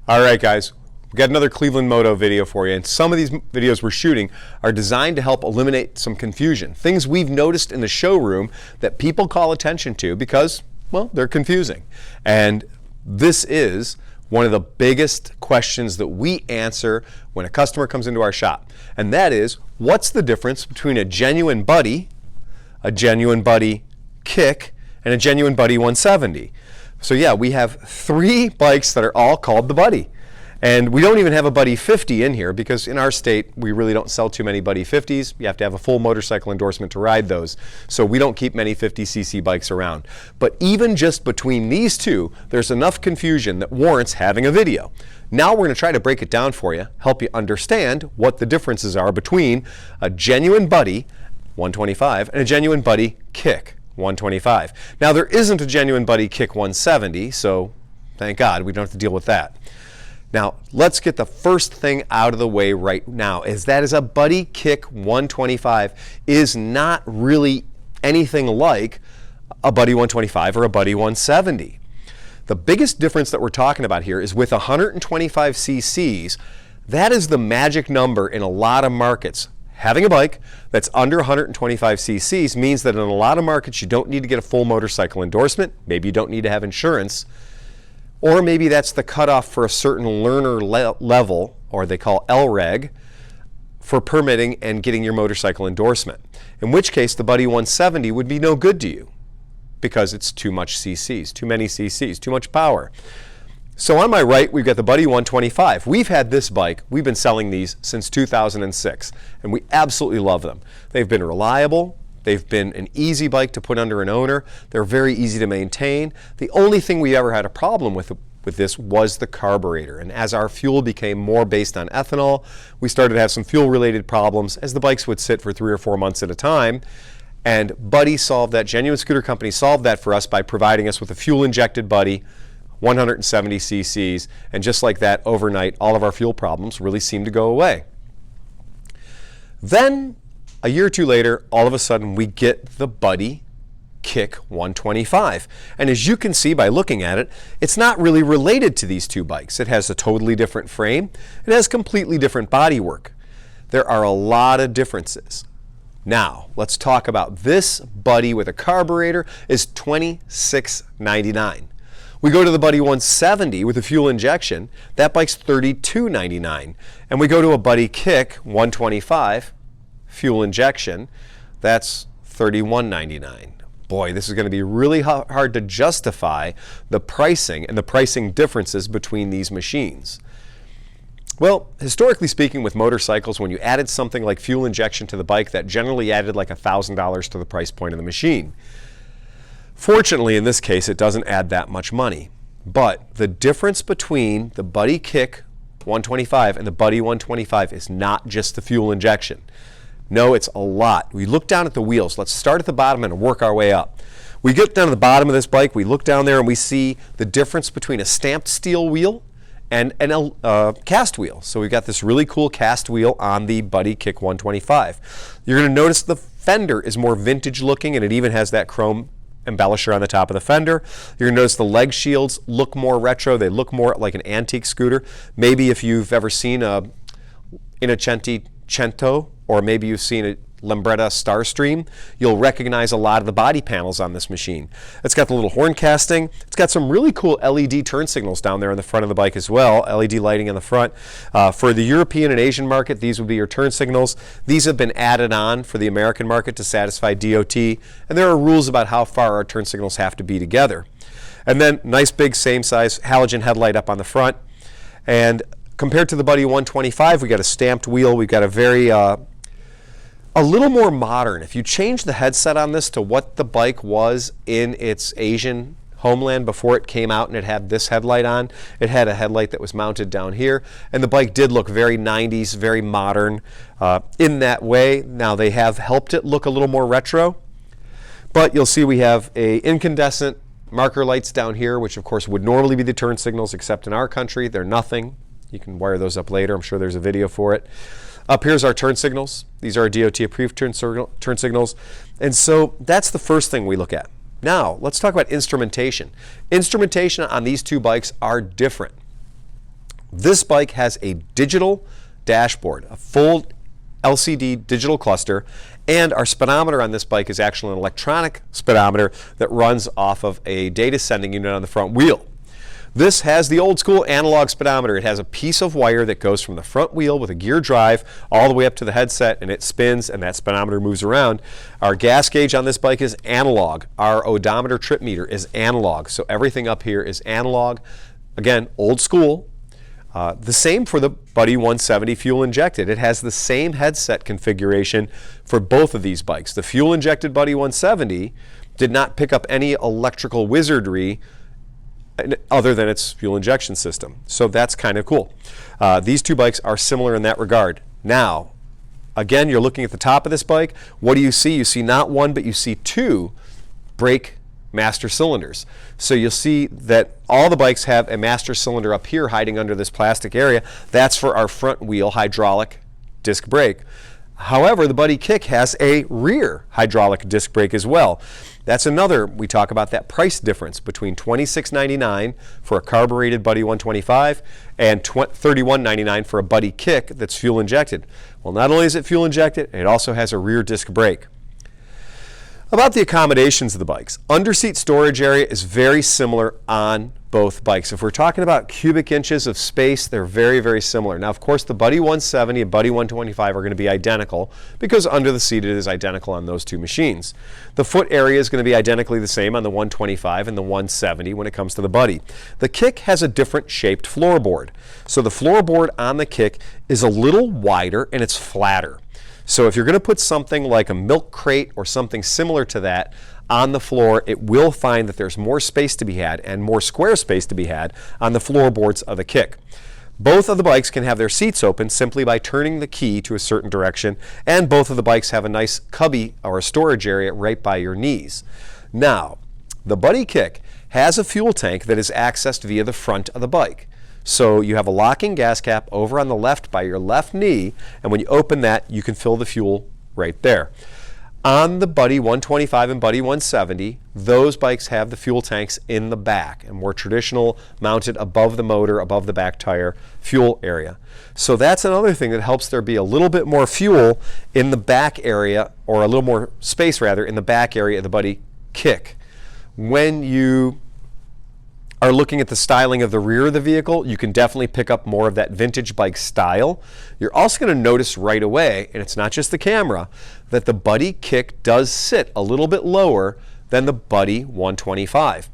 All right, guys, we got another Cleveland Moto video for you, and some of these videos we're shooting are designed to help eliminate some confusion. Things we've noticed in the showroom that people call attention to because, well, they're confusing. And this is one of the biggest questions that we answer when a customer comes into our shop. And that is, what's the difference between a genuine Buddy Kick, and a genuine Buddy 170? So yeah, we have 3 bikes that are all called the Buddy. And we don't even have a Buddy 50 in here because in our state, we really don't sell too many Buddy 50s. You have to have a full motorcycle endorsement to ride those. So we don't keep many 50cc bikes around. But even just between these two, there's enough confusion that warrants having a video. Now we're going to try to break it down for you, help you understand what the differences are between a genuine Buddy 125 and a genuine Buddy Kick 125. Now there isn't a genuine Buddy Kick 170, so thank God we don't have to deal with that. Now let's get the first thing out of the way right now, is that is a Buddy Kick 125 is not really anything like a Buddy 125 or a Buddy 170. The biggest difference that we're talking about here is with 125 cc's, that is the magic number in a lot of markets. Having a bike that's under 125 cc's means that in a lot of markets you don't need to get a full motorcycle endorsement, maybe you don't need to have insurance, or maybe that's the cutoff for a certain learner level, or they call LREG, for permitting and getting your motorcycle endorsement. In which case the Buddy 170 would be no good to you because it's too much cc's, too many cc's, too much power. So on my right, we've got the Buddy 125. We've had this bike, we've been selling these since 2006, and we absolutely love them. They've been reliable, they've been an easy bike to put under an owner, they're very easy to maintain. The only thing we ever had a problem with this was the carburetor, and as our fuel became more based on ethanol, we started to have some fuel-related problems as the bikes would sit for 3 or 4 months at a time. And Buddy solved that, Genuine Scooter Company solved that for us by providing us with a fuel-injected Buddy 170 cc's, and just like that, overnight, all of our fuel problems really seemed to go away. Then, a year or two later, all of a sudden, we get the Buddy Kick 125. And as you can see by looking at it, it's not really related to these two bikes. It has a totally different frame. It has completely different bodywork. There are a lot of differences. Now, let's talk about this Buddy with a carburetor is $26.99. We go to the Buddy 170 with a fuel injection, that bike's $32.99. And we go to a Buddy Kick 125, fuel injection, that's $31.99. Boy, this is going to be really hard to justify the pricing and the pricing differences between these machines. Well, historically speaking with motorcycles, when you added something like fuel injection to the bike, that generally added like $1,000 to the price point of the machine. Fortunately, in this case, it doesn't add that much money. But the difference between the Buddy Kick 125 and the Buddy 125 is not just the fuel injection. No, it's a lot. We look down at the wheels. Let's start at the bottom and work our way up. We get down to the bottom of this bike, we look down there and we see the difference between a stamped steel wheel and a cast wheel. So we've got this really cool cast wheel on the Buddy Kick 125. You're going to notice the fender is more vintage looking, and it even has that chrome embellisher on the top of the fender. You're going to notice the leg shields look more retro. They look more like an antique scooter. Maybe if you've ever seen a Instrumentation Cento, or maybe you've seen a Lambretta Starstream, you'll recognize a lot of the body panels on this machine. It's got the little horn casting. It's got some really cool LED turn signals down there in the front of the bike as well, LED lighting in the front. For the European and Asian market, these would be your turn signals. These have been added on for the American market to satisfy DOT, and there are rules about how far our turn signals have to be together. And then nice big same size halogen headlight up on the front. And compared to the Buddy 125, we got a stamped wheel. We've got a very a little more modern. If you change the headset on this to what the bike was in its Asian homeland before it came out and it had this headlight on, it had a headlight that was mounted down here, and the bike did look very 90s, very modern in that way. Now they have helped it look a little more retro, but you'll see we have a incandescent marker lights down here, which of course would normally be the turn signals, except in our country they're nothing. You can wire those up later. I'm sure there's a video for it. Up here's our turn signals. These are our DOT approved turn signals. And so that's the first thing we look at. Now, let's talk about instrumentation. Instrumentation on these two bikes are different. This bike has a digital dashboard, a full LCD digital cluster, and our speedometer on this bike is actually an electronic speedometer that runs off of a data sending unit on the front wheel. This has the old school analog speedometer. It has a piece of wire that goes from the front wheel with a gear drive all the way up to the headset, and it spins and that speedometer moves around. Our gas gauge on this bike is analog. Our odometer trip meter is analog. So everything up here is analog. Again, old school. The same for the Buddy 170 fuel injected. It has the same headset configuration for both of these bikes. The fuel injected Buddy 170 did not pick up any electrical wizardry other than its fuel injection system. So that's kind of cool. These two bikes are similar in that regard. Now, again, you're looking at the top of this bike. What do you see? You see not one, but you see two brake master cylinders. So you'll see that all the bikes have a master cylinder up here hiding under this plastic area. That's for our front wheel hydraulic disc brake. However, the Buddy Kick has a rear hydraulic disc brake as well. That's another, we talk about that price difference between $26.99 for a carbureted Buddy 125 and $31.99 for a Buddy Kick that's fuel injected. Well, not only is it fuel injected, it also has a rear disc brake. About the accommodations of the bikes, underseat storage area is very similar on both bikes. If we're talking about cubic inches of space, they're very, very similar. Now, of course, the Buddy 170 and Buddy 125 are going to be identical because under the seat it is identical on those two machines. The foot area is going to be identically the same on the 125 and the 170 when it comes to the Buddy. The Kick has a different shaped floorboard. So the floorboard on the Kick is a little wider and it's flatter. So if you're going to put something like a milk crate or something similar to that on the floor, it will find that there's more space to be had and more square space to be had on the floorboards of the Kick. Both of the bikes can have their seats open simply by turning the key to a certain direction, and both of the bikes have a nice cubby or a storage area right by your knees. Now, the Buddy Kick has a fuel tank that is accessed via the front of the bike. So you have a locking gas cap over on the left by your left knee, and when you open that, you can fill the fuel right there. On the Buddy 125 and Buddy 170, those bikes have the fuel tanks in the back, and more traditional mounted above the motor, above the back tire fuel area. So that's another thing that helps there be a little bit more fuel in the back area, or a little more space rather, in the back area of the Buddy Kick. When you are looking at the styling of the rear of the vehicle, you can definitely pick up more of that vintage bike style. You're also going to notice right away, and it's not just the camera, that the Buddy Kick does sit a little bit lower than the Buddy 125,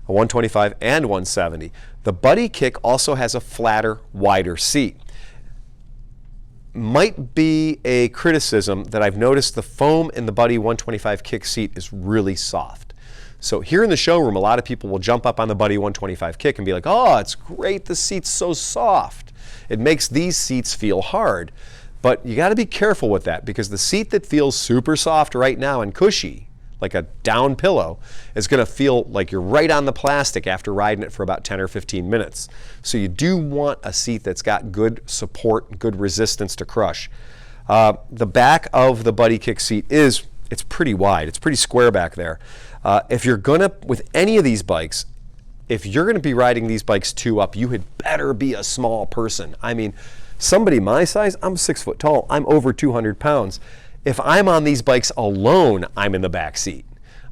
a 125 and 170. The Buddy Kick also has a flatter, wider seat. Might be a criticism that I've noticed the foam in the Buddy 125 Kick seat is really soft. So here in the showroom, a lot of people will jump up on the Buddy 125 Kick and be like, oh, it's great, the seat's so soft. It makes these seats feel hard. But you got to be careful with that, because the seat that feels super soft right now and cushy, like a down pillow, is going to feel like you're right on the plastic after riding it for about 10 or 15 minutes. So you do want a seat that's got good support, good resistance to crush. The back of the Buddy Kick seat it's pretty wide. It's pretty square back there. If you're gonna, with any of these bikes, if you're gonna be riding these bikes two up, you had better be a small person. I mean, somebody my size, I'm 6 foot tall, I'm over 200 pounds. If I'm on these bikes alone, I'm in the back seat.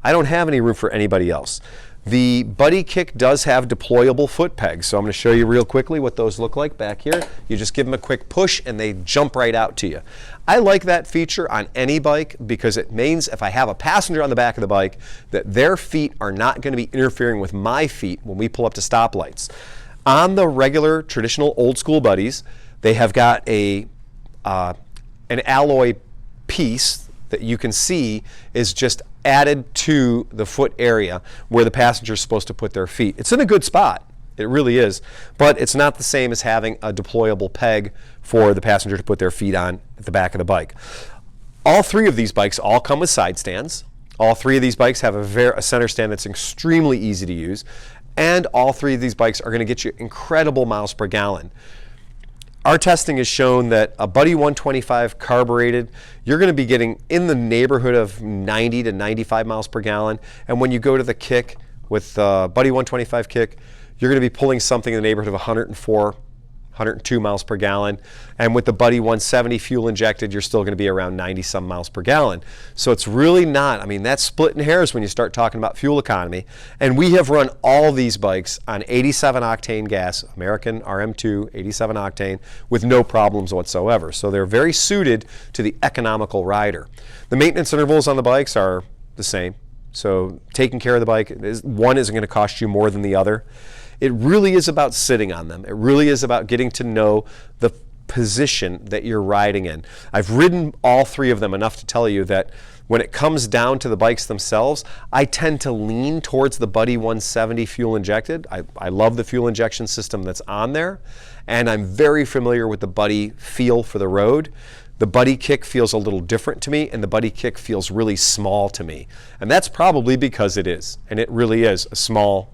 I don't have any room for anybody else. The Buddy Kick does have deployable foot pegs, so I'm going to show you real quickly what those look like back here. You just give them a quick push and they jump right out to you. I like that feature on any bike because it means if I have a passenger on the back of the bike, that their feet are not going to be interfering with my feet when we pull up to stoplights. On the regular, traditional, old school Buddies, they have got an alloy piece that you can see is just added to the foot area where the passenger is supposed to put their feet. It's in a good spot. It really is. But it's not the same as having a deployable peg for the passenger to put their feet on at the back of the bike. All three of these bikes all come with side stands. All three of these bikes have a center stand that's extremely easy to use. And all three of these bikes are going to get you incredible miles per gallon. Our testing has shown that a Buddy 125 carbureted, you're going to be getting in the neighborhood of 90 to 95 miles per gallon. And when you go to the Kick with Buddy 125 Kick, you're going to be pulling something in the neighborhood of 104, 102 miles per gallon. And with the Buddy 170 fuel injected, you're still going to be around 90 some miles per gallon. So it's really not, I mean, that's splitting hairs when you start talking about fuel economy. And we have run all these bikes on 87 octane gas, American RM2, 87 octane, with no problems whatsoever. So they're very suited to the economical rider. The maintenance intervals on the bikes are the same. So taking care of the bike, one isn't going to cost you more than the other. It really is about sitting on them. It really is about getting to know the position that you're riding in. I've ridden all three of them enough to tell you that when it comes down to the bikes themselves, I tend to lean towards the Buddy 170 fuel injected. I love the fuel injection system that's on there, and I'm very familiar with the Buddy feel for the road. The Buddy kick feels a little different to me, and the Buddy kick feels really small to me. And that's probably because it is, and it really is a small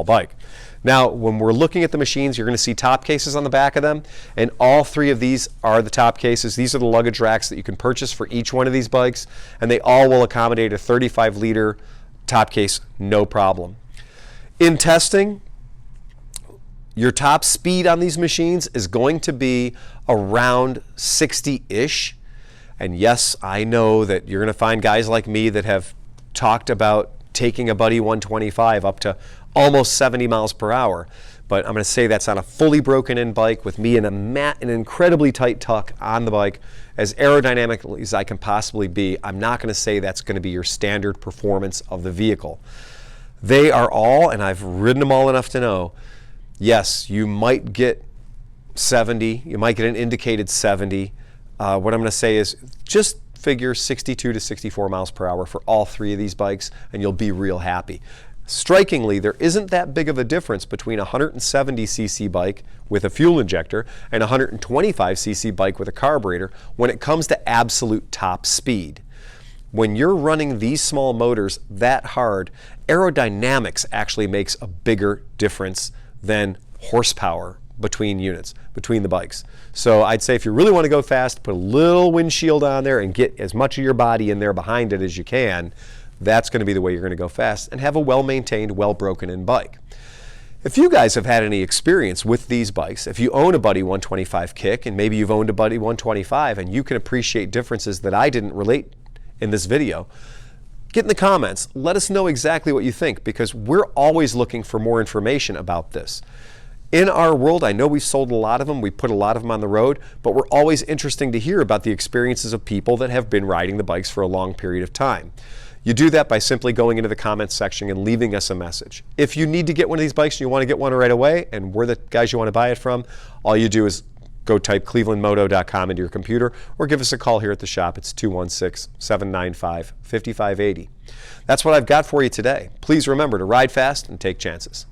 bike. Now, when we're looking at the machines, you're going to see top cases on the back of them, and all three of these are the top cases. These are the luggage racks that you can purchase for each one of these bikes, and they all will accommodate a 35-liter top case, no problem. In testing, your top speed on these machines is going to be around 60-ish. And yes, I know that you're going to find guys like me that have talked about taking a Buddy 125 up to almost 70 miles per hour. But I'm going to say that's on a fully broken in bike with me in an incredibly tight tuck on the bike, as aerodynamic as I can possibly be. I'm not going to say that's going to be your standard performance of the vehicle. They are all, and I've ridden them all enough to know, yes, you might get 70, you might get an indicated 70. What I'm going to say is just figure 62 to 64 miles per hour for all three of these bikes, and you'll be real happy. Strikingly, there isn't that big of a difference between a 170cc bike with a fuel injector and a 125cc bike with a carburetor when it comes to absolute top speed. When you're running these small motors that hard, aerodynamics actually makes a bigger difference than horsepower between units, between the bikes. So I'd say if you really want to go fast, put a little windshield on there and get as much of your body in there behind it as you can. That's going to be the way you're going to go fast and have a well-maintained, well-broken-in bike. If you guys have had any experience with these bikes, if you own a Buddy 125 kick and maybe you've owned a Buddy 125 and you can appreciate differences that I didn't relate in this video, get in the comments. Let us know exactly what you think, because we're always looking for more information about this. In our world, I know we've sold a lot of them, we put a lot of them on the road, but we're always interested to hear about the experiences of people that have been riding the bikes for a long period of time. You do that by simply going into the comments section and leaving us a message. If you need to get one of these bikes and you want to get one right away, and we're the guys you want to buy it from, all you do is go type clevelandmoto.com into your computer or give us a call here at the shop. It's 216-795-5580. That's what I've got for you today. Please remember to ride fast and take chances.